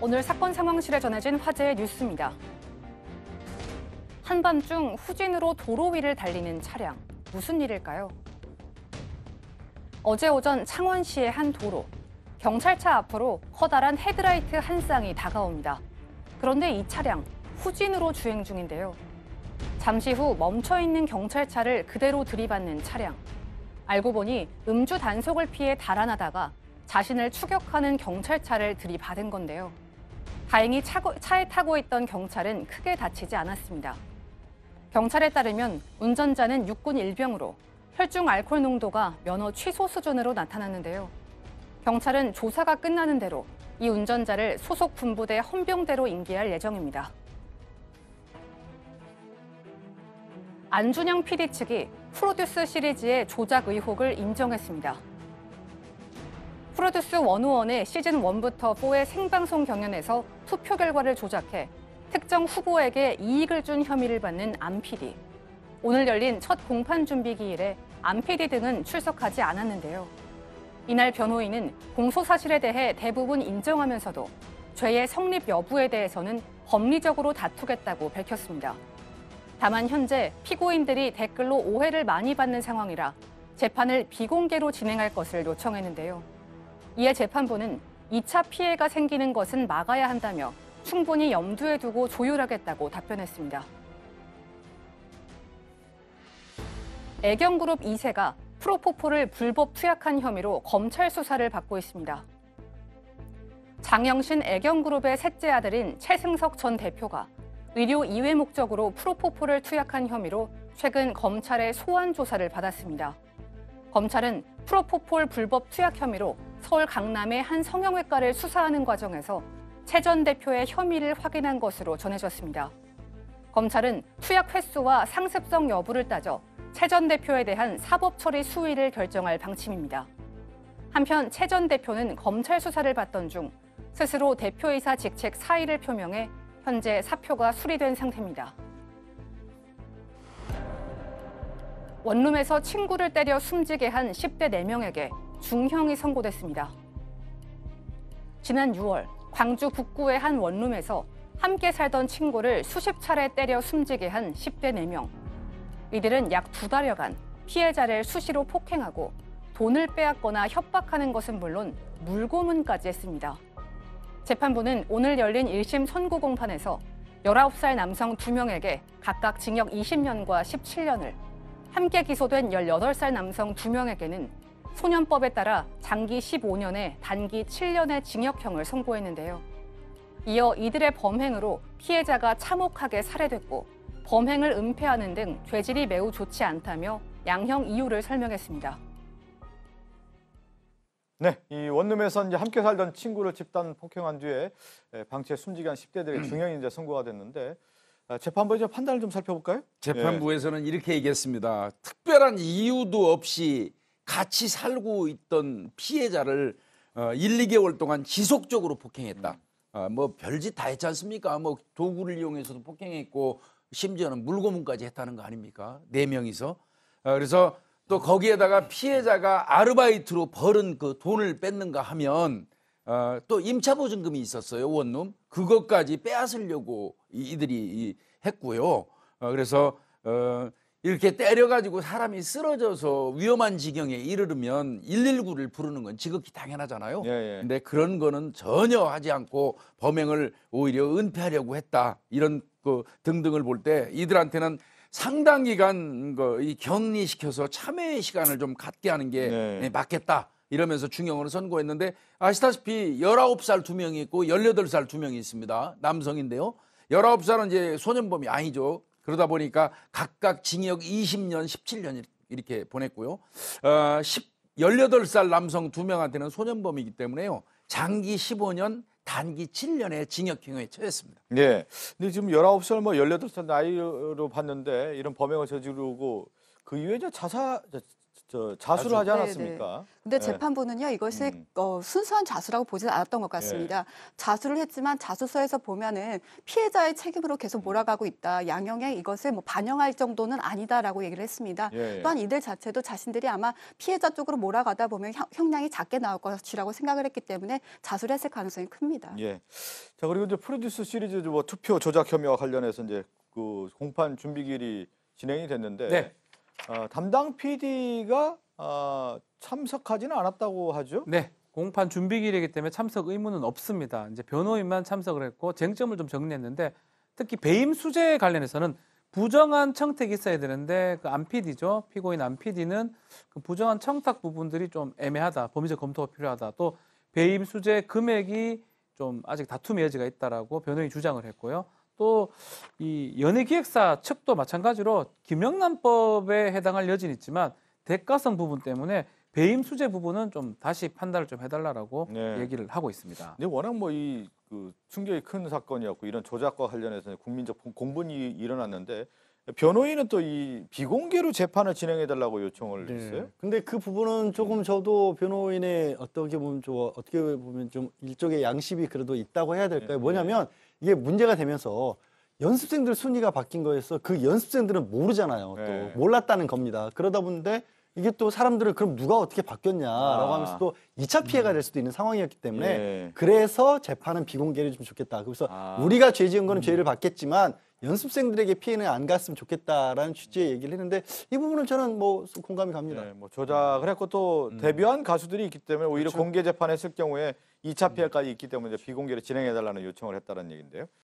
오늘 사건 상황실에 전해진 화제의 뉴스입니다. 한밤중 후진으로 도로 위를 달리는 차량. 무슨 일일까요? 어제 오전 창원시의 한 도로. 경찰차 앞으로 커다란 헤드라이트 한 쌍이 다가옵니다. 그런데 이 차량 후진으로 주행 중인데요. 잠시 후 멈춰있는 경찰차를 그대로 들이받는 차량. 알고 보니 음주 단속을 피해 달아나다가 자신을 추격하는 경찰차를 들이받은 건데요. 다행히 차에 타고 있던 경찰은 크게 다치지 않았습니다. 경찰에 따르면 운전자는 육군 일병으로 혈중 알코올 농도가 면허 취소 수준으로 나타났는데요. 경찰은 조사가 끝나는 대로 이 운전자를 소속 분부대 헌병대로 인계할 예정입니다. 안준영 PD 측이 프로듀스 시리즈의 조작 의혹을 인정했습니다. 프로듀스 101의 시즌 1부터 4의 생방송 경연에서 투표 결과를 조작해 특정 후보에게 이익을 준 혐의를 받는 안 PD. 오늘 열린 첫 공판 준비 기일에 안 PD 등은 출석하지 않았는데요. 이날 변호인은 공소 사실에 대해 대부분 인정하면서도 죄의 성립 여부에 대해서는 법리적으로 다투겠다고 밝혔습니다. 다만 현재 피고인들이 댓글로 오해를 많이 받는 상황이라 재판을 비공개로 진행할 것을 요청했는데요. 이에 재판부는 2차 피해가 생기는 것은 막아야 한다며 충분히 염두에 두고 조율하겠다고 답변했습니다. 애경그룹 2세가 프로포폴을 불법 투약한 혐의로 검찰 수사를 받고 있습니다. 장영신 애경그룹의 셋째 아들인 최승석 전 대표가 의료 이외 목적으로 프로포폴을 투약한 혐의로 최근 검찰의 소환 조사를 받았습니다. 검찰은 프로포폴 불법 투약 혐의로 서울 강남의 한 성형외과를 수사하는 과정에서 최 전 대표의 혐의를 확인한 것으로 전해졌습니다. 검찰은 투약 횟수와 상습성 여부를 따져 최 전 대표에 대한 사법 처리 수위를 결정할 방침입니다. 한편 최 전 대표는 검찰 수사를 받던 중 스스로 대표이사 직책 사의를 표명해 현재 사표가 수리된 상태입니다. 원룸에서 친구를 때려 숨지게 한 10대 4명에게 중형이 선고됐습니다. 지난 6월 광주 북구의 한 원룸에서 함께 살던 친구를 수십 차례 때려 숨지게 한 10대 4명. 이들은 약 2달여간 피해자를 수시로 폭행하고 돈을 빼앗거나 협박하는 것은 물론 물고문까지 했습니다. 재판부는 오늘 열린 1심 선고 공판에서 19살 남성 2명에게 각각 징역 20년과 17년을, 함께 기소된 18살 남성 2명에게는 소년법에 따라 장기 15년에 단기 7년의 징역형을 선고했는데요. 이어 이들의 범행으로 피해자가 참혹하게 살해됐고 범행을 은폐하는 등 죄질이 매우 좋지 않다며 양형 이유를 설명했습니다. 네, 이 원룸에서 이제 함께 살던 친구를 집단 폭행한 뒤에 방치해 숨지게 한 10대들의 중형이 이제 선고가 됐는데 재판부의 좀 판단을 좀 살펴볼까요? 재판부에서는 이렇게 얘기했습니다. 특별한 이유도 없이 같이 살고 있던 피해자를 1, 2개월 동안 지속적으로 폭행했다. 뭐 별짓 다 했지 않습니까? 뭐 도구를 이용해서도 폭행했고 심지어는 물고문까지 했다는 거 아닙니까? 4명이서. 그래서 또 거기에다가 피해자가 아르바이트로 벌은 그 돈을 뺐는가 하면 또 임차보증금이 있었어요, 원룸. 그것까지 빼앗으려고 이들이 했고요. 그래서 이렇게 때려가지고 사람이 쓰러져서 위험한 지경에 이르르면 119를 부르는 건 지극히 당연하잖아요. 근데 그런 거는 전혀 하지 않고 범행을 오히려 은폐하려고 했다. 이런 그 등등을 볼 때 이들한테는 상당 기간 이 격리시켜서 참회의 시간을 좀 갖게 하는 게 맞겠다. 이러면서 중형을 선고했는데 아시다시피 19살 2명이 있고 18살 2명이 있습니다. 남성인데요. 19살은 이제 소년범이 아니죠. 그러다 보니까 각각 징역 20년, 17년 이렇게 보냈고요. 18살 남성 2명한테는 소년범이기 때문에요. 장기 15년, 단기 7년의 징역형에 처했습니다. 네. 근데 지금 19살, 18살 나이로 봤는데 이런 범행을 저지르고 그 이후에 자수를 하지 네네. 않았습니까? 근데 네. 재판부는요 이것을 순수한 자수라고 보지는 않았던 것 같습니다. 자수를 했지만 자수서에서 보면은 피해자의 책임으로 계속 몰아가고 있다. 양형에 이것을 뭐 반영할 정도는 아니다라고 얘기를 했습니다. 또한 이들 자체도 자신들이 아마 피해자 쪽으로 몰아가다 보면 형량이 작게 나올 것이라고 생각을 했기 때문에 자수를 했을 가능성이 큽니다. 예. 자, 그리고 이제 프로듀스 시리즈 뭐 투표 조작 혐의와 관련해서 이제 그 공판 준비기일이 진행이 됐는데 네. 담당 PD가 참석하지는 않았다고 하죠? 네. 공판 준비기일이기 때문에 참석 의무는 없습니다. 이제 변호인만 참석을 했고 쟁점을 좀 정리했는데 특히 배임 수재 관련해서는 부정한 청탁이 있어야 되는데 그 안 PD죠. 피고인 안 PD는 그 부정한 청탁 부분들이 좀 애매하다. 법리적 검토가 필요하다. 또 배임 수재 금액이 좀 아직 다툼의 여지가 있다라고 변호인이 주장을 했고요. 또 이 연예기획사 측도 마찬가지로 김영란법에 해당할 여지는 있지만 대가성 부분 때문에 배임 수재 부분은 좀 다시 판단을 좀 해달라고 얘기를 하고 있습니다. 근데 워낙 뭐 이 충격이 큰 사건이었고 이런 조작과 관련해서 국민적 공분이 일어났는데 변호인은 또 이 비공개로 재판을 진행해달라고 요청을 했어요. 근데 그 부분은 조금 저도 변호인의 어떻게 보면 좀 일종의 양심이 그래도 있다고 해야 될까요? 뭐냐면 이게 문제가 되면서 연습생들 순위가 바뀐 거에서 그 연습생들은 모르잖아요. 또 몰랐다는 겁니다. 그러다 보는데 이게 또 사람들은 그럼 누가 어떻게 바뀌었냐라고 하면서 또 2차 피해가 될 수도 있는 상황이었기 때문에 그래서 재판은 비공개를 좀 좋겠다. 그래서 우리가 죄 지은 거는 죄를 받겠지만 연습생들에게 피해는 안 갔으면 좋겠다라는 취지의 얘기를 했는데 이 부분은 저는 뭐 공감이 갑니다. 뭐 조작을 했고 또 데뷔한 가수들이 있기 때문에 오히려 공개 재판했을 경우에 2차 피해까지 있기 때문에 비공개를 진행해달라는 요청을 했다는 얘기인데요.